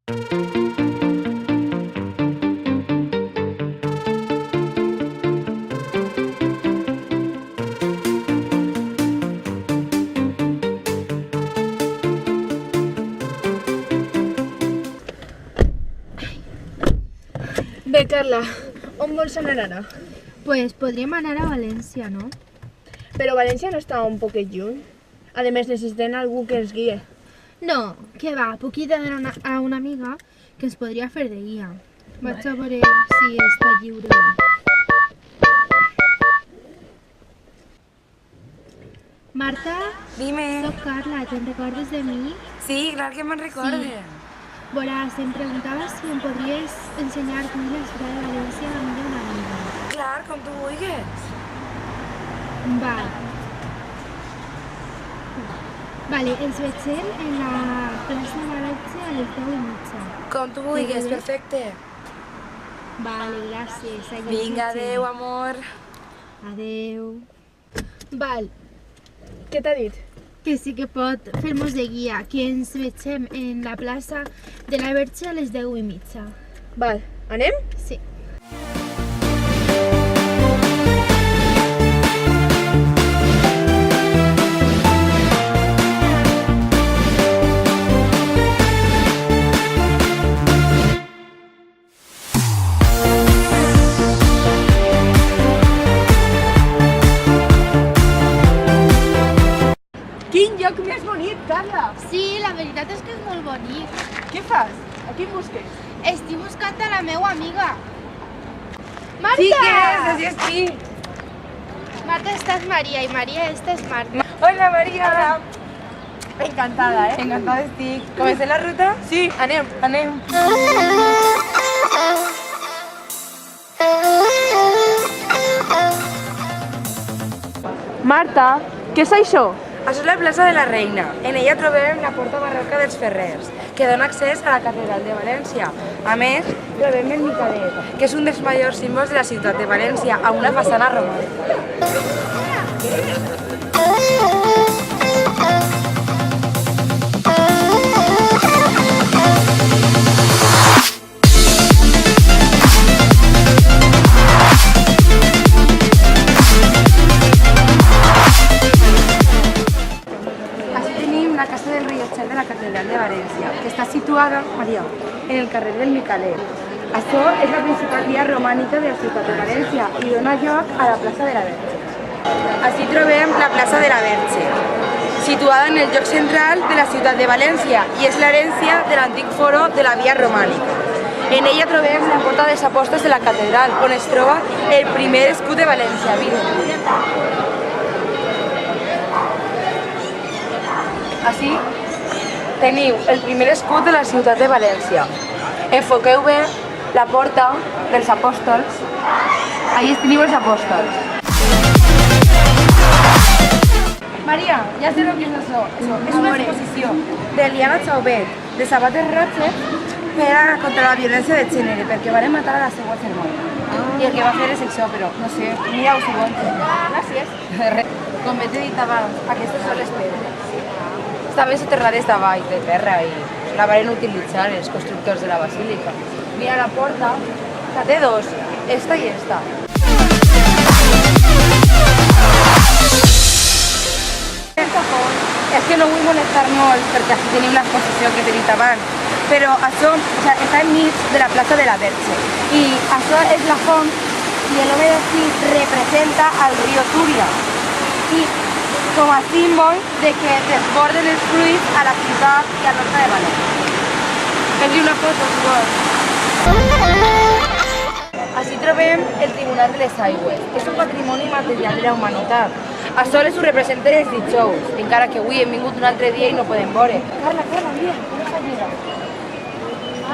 Bé, Carla, on vols anar ara? Pues podríem anar a València, no? Però València no està un poquet lluny. A més, necessitem algú que ens guie. No, que va, puc ir a una amiga que ens podria fer de guia. Vaig a veure si està lliure. Marta, Dime. soc Carla, te'n recordes de mi? Sí, clar que me'n recorde. Sí. Veràs, em preguntava si em podries ensenyar tu la ciutat de València a la meva amiga. Clar, com tu vulguis. Val. Vale, ens veiem en la plaça de la Verge a les 10:30. Com tu vulguis, perfecte. Vale, gràcies. Allà ens Vinga, veiem. adeu, amor. Adeu. Val. Què t'ha dit? Que sí que pot fer-nos de guia, que ens veiem en la plaça de la Verge a les 10:30. Val, anem? Sí. Quin lloc més bonic, Carla! Sí, la veritat és que és molt bonic. Què fas? A qui em busques? Estic buscant a la meva amiga. Marta! Xiques, així estic. Marta, esta és Maria i Maria, esta és Marta. Hola, Maria. Encantada, Encantada estic. Comencem la ruta? Sí, anem. Anem. Marta, què és això? Això és la plaça de la Reina. En ella trobem la porta barroca dels Ferrers, que dona accés a la catedral de València. A més, trobem el Micalet, que és un dels majors símbols de la ciutat de València, amb una façana romànica. Així tenim la casa del rellotger de la catedral de València, que està situada, Maria, en el carrer del Micalet. Això és la principal via romànica de la ciutat de València i dona lloc a la plaça de la Verge. Així trobem la plaça de la Verge, situada en el lloc central de la ciutat de València i és l'herència de l'antic foro de la via romànica. En ella trobem la porta dels apòstols de la catedral, on es troba el primer escut de València. Així teniu el primer escut de la ciutat de València. Enfoqueu bé la porta dels apòstols. Allí teniu els apòstols. Maria, ja sé el que és això. És una exposició de Liana Chauvet, de sabates roges, contra la violència de gènere, perquè van matar a la seva germana. I el que va fer és això, però no sé, mireu si vols. Gràcies. Com bé t'he dit abans, aquestes són les pedres. Estaven soterrades davall de terra i la van utilitzar els constructors de la basílica. Mira la porta, que té dos, esta i esta. És que no vull molestar molt perquè aquí tenim l'exposició que he dit abans, però això està enmig de la plaça de la Verge i això és la font i el nombre d'ací representa el riu Túria i com a símbol de que desborden els fluids a la ciutat i a l'horta de València. Fes-li una foto, si vols. Així trobem el Tribunal de les Aigües. És un patrimoni material de la humanitat. A soles ho representen els dijous, encara que avui hem vingut un altre dia i no podem veure. Carla, mira, una fallera.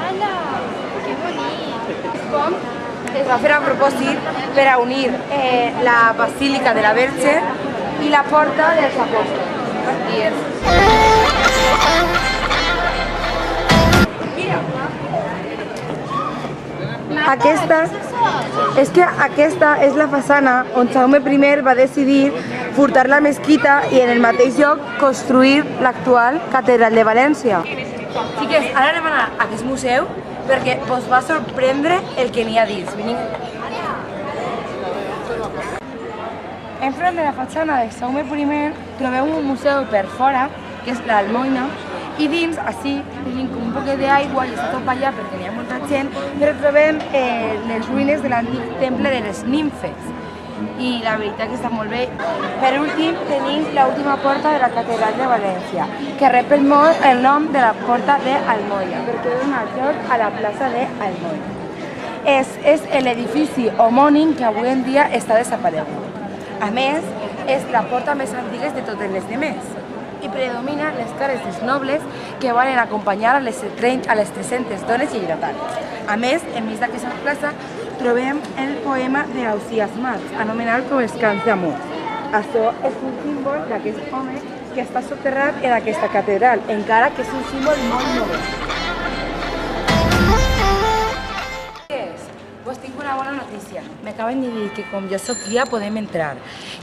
Hola, que bonic. Com es va fer a propòsit per a unir la Basílica de la Verge i la porta dels apòstols. I és... Mira! Aquesta és la façana on Jaume I va decidir furtar la mesquita i en el mateix lloc construir l'actual Catedral de València. Xiques, ara anem a anar a aquest museu perquè vos va sorprendre el que n'hi ha dins. Venim. Enfront de la fatxana de Jaume I trobeu un museu per fora, que és l'Almoina, i dins, així, tenim com un poquet d'aigua i està tot ballat perquè n'hi ha molta gent, però trobem les ruïnes de l'antic temple de les nimfes. I la veritat que està molt bé. Per últim, tenim l'última porta de la catedral de València, que rep el nom de la porta d'Almoina, perquè dona lloc a la plaça d'Almoina. És l'edifici homònim que avui en dia està desaparegut. A més, és la porta més antiga de totes les demés i predomina les cares dels nobles que van acompanyar a les 300 dones i lleidatans. A més, enmig d'aquesta plaça, trobem el poema d'Ausiàs Marx, anomenat com els Cants d'Amor. Això és un símbol d'aquest home que està soterrat en aquesta catedral, encara que és un símbol molt modern. Pues tinc una bona notícia. M'acaben de dir que com jo soc guia podem entrar,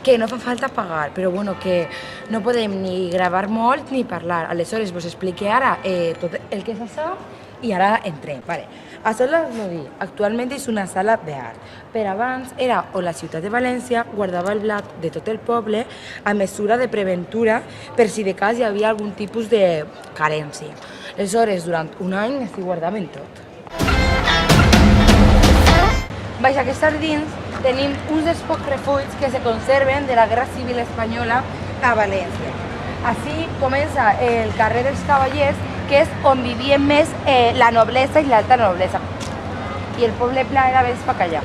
que no fa falta pagar, però bueno, que no podem ni gravar molt ni parlar. Aleshores vos expliqué ara tot el que és això i ara entrem. Vale. Això no dir, actualment és una sala d'art, però abans era on la ciutat de València guardava el blat de tot el poble a mesura de preventura per si de cas hi havia algun tipus de carència. Aleshores, durant un any s'hi guardaven tot. Baix aquests dins tenim uns dels pocs refulls que se conserven de la Guerra Civil Espanyola a València. Així comença el carrer dels Cavallers, que és on vivien més la noblesa i l'alta noblesa. I el poble pla era més per allà.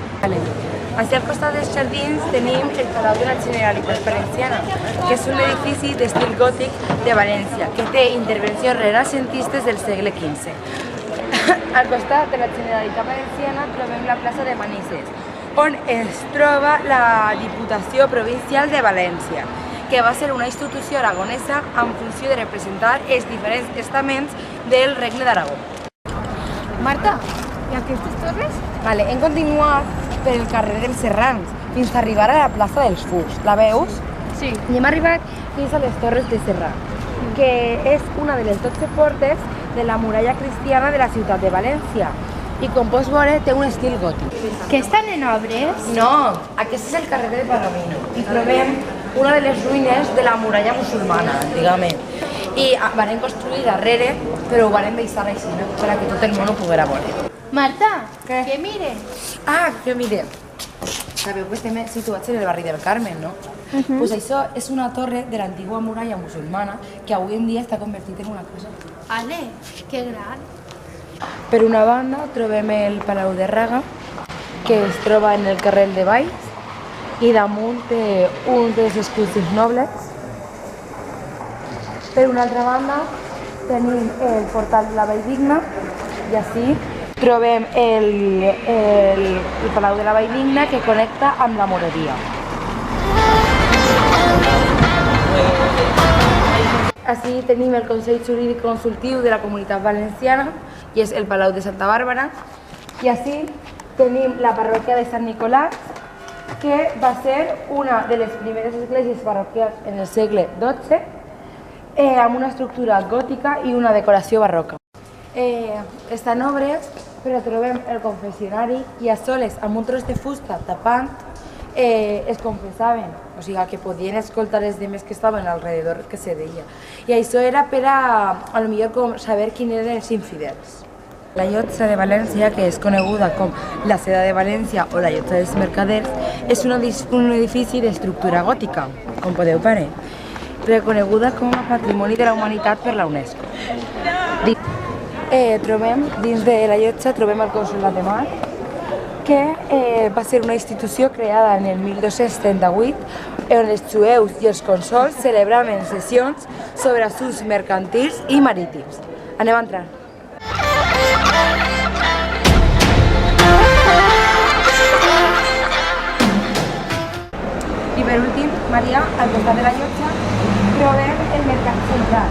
Així al costat dels jardins tenim el Palau de la Generalitat Valenciana, que és un edifici d'estil gòtic de València, que té intervencions renaixentistes del segle XV. Al costat de la Generalitat Valenciana trobem la plaça de Manises, on es troba la Diputació Provincial de València, que va ser una institució aragonesa amb funció de representar els diferents estaments del Regne d'Aragó. Marta, i aquestes torres? Vale, hem continuat pel carrer dels Serrans fins a arribar a la plaça dels Furs. La veus? Sí. I hem arribat fins a les Torres de Serrat, que és una de les 12 portes de la muralla cristiana de la ciutat de València. I com pots veure, té un estil gòtic. Que estan en obres? No, aquest és el carrer del Palomino. I trobem una de les ruïnes de la muralla musulmana, antigament. I van construir darrere, però ho van deixar així, no? Per que tot el món ho poguera veure. Marta, Què? que mire. Ah, que mire. Sabeu que estem situats en el barri del Carmen, no? Pues això és una torre de l'antigua muralla musulmana que avui en dia està convertit en una casa. Ale, que gran. Per una banda trobem el Palau de Raga, que es troba en el carrer de Valls, i damunt té un dels esculls nobles. Per una altra banda tenim el portal de la Valldigna i així trobem el Palau de la Valldigna que connecta amb la Moreria. Així tenim el Consell Jurídic Consultiu de la Comunitat Valenciana i és el Palau de Santa Bàrbara. I així tenim la parròquia de Sant Nicolàs, que va ser una de les primeres esglésies parroquials en el segle XII, amb una estructura gòtica i una decoració barroca. Estan obres, però trobem el confessionari i a soles amb un tros de fusta tapant es confessaven, o sigui que podien escoltar els demés que estaven alrededor que se deia. I això era per a lo millor com saber quins eren els infidels. La llotja de València, que és coneguda com la Seda de València o la llotja dels Mercaders, és un edifici d'estructura gòtica, com podeu veure, reconeguda com a Patrimoni de la Humanitat per la UNESCO. Dins de la llotja trobem el Consolat de Mar, que va ser una institució creada en el 1238 on els jueus i els consols celebraven sessions sobre assumptes mercantils i marítims. Anem a entrar. I per últim, Maria, al costat de la llotja, trobem el Mercat Central,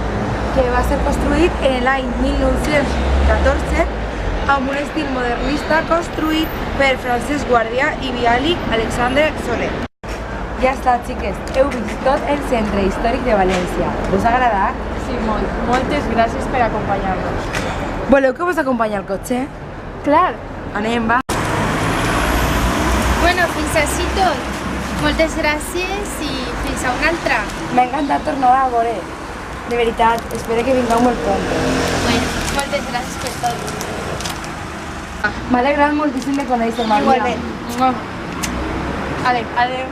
que va ser construït en l'any 1914 amb un estil modernista construït per Francesc Guàrdia i Viali Alexandre Soler. Ja està, xiques, heu vist tot el centre històric de València. Us ha agradat? Sí, molt. Moltes gràcies per acompanyar-nos. Voleu que vos acompanyi al cotxe? Clar. Anem, va. Bueno, fins així tot. Moltes gràcies i fins a una altra. M'ha encantat tornar a veure. De veritat, espero que vingueu molt pronto. Bueno, moltes gràcies per tot. M'ha alegrat moltíssim de conèixer-me, amiga. Igualment. Adéu. Adéu.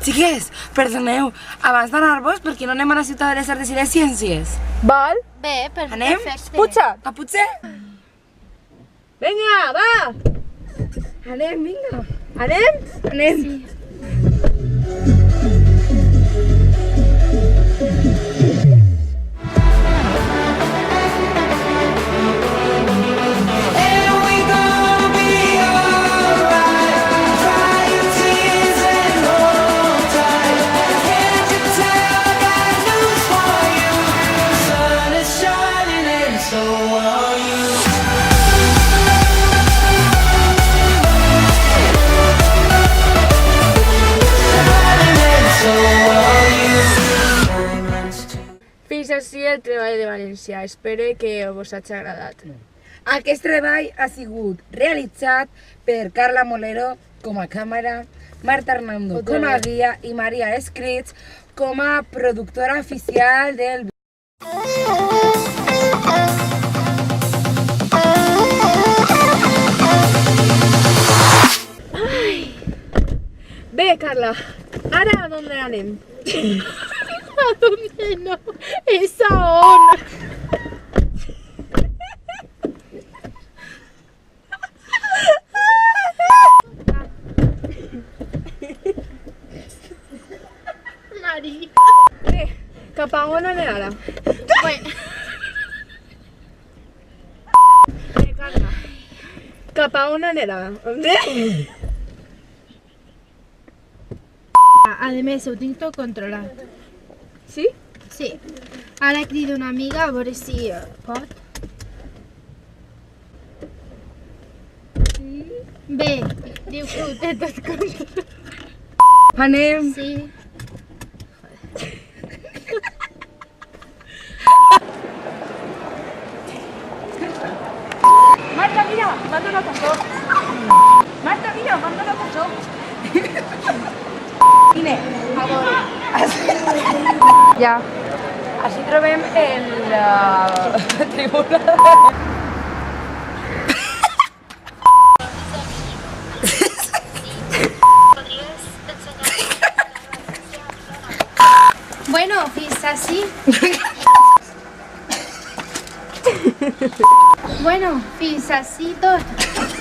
Xiques, perdoneu, abans d'anar-vos, per què no anem a la ciutat de les arts i les ciències? Val? Bé, Anem? perfecte. Puja. A potser? Vinga, va. Anem, vinga. Anem? Anem. Sí. Fins així el treball de València. Espero que vos hagi agradat. Aquest treball ha sigut realitzat per Carla Molero com a càmera, Marta Hernando com a guia i Maria Escrits com a productora oficial del Bé, Carla, ara a on anem? ¿A dónde no? ¿Es a on? María. Bé, cap a on anem ara? Bueno, Bé, Carla, cap a on anem ara? a més, ho tinc tot controlat. Sí? Sí. Ara crido una amiga a veure si pot. Bé, diu que ho té tot controlat. Anem. Sí. Marta, mira, m'han donat això. Marta, mira, m'han donat això. Vine, a veure. Ja. Així trobem el tribunal. Bueno, fins així. Bueno, fins així tot.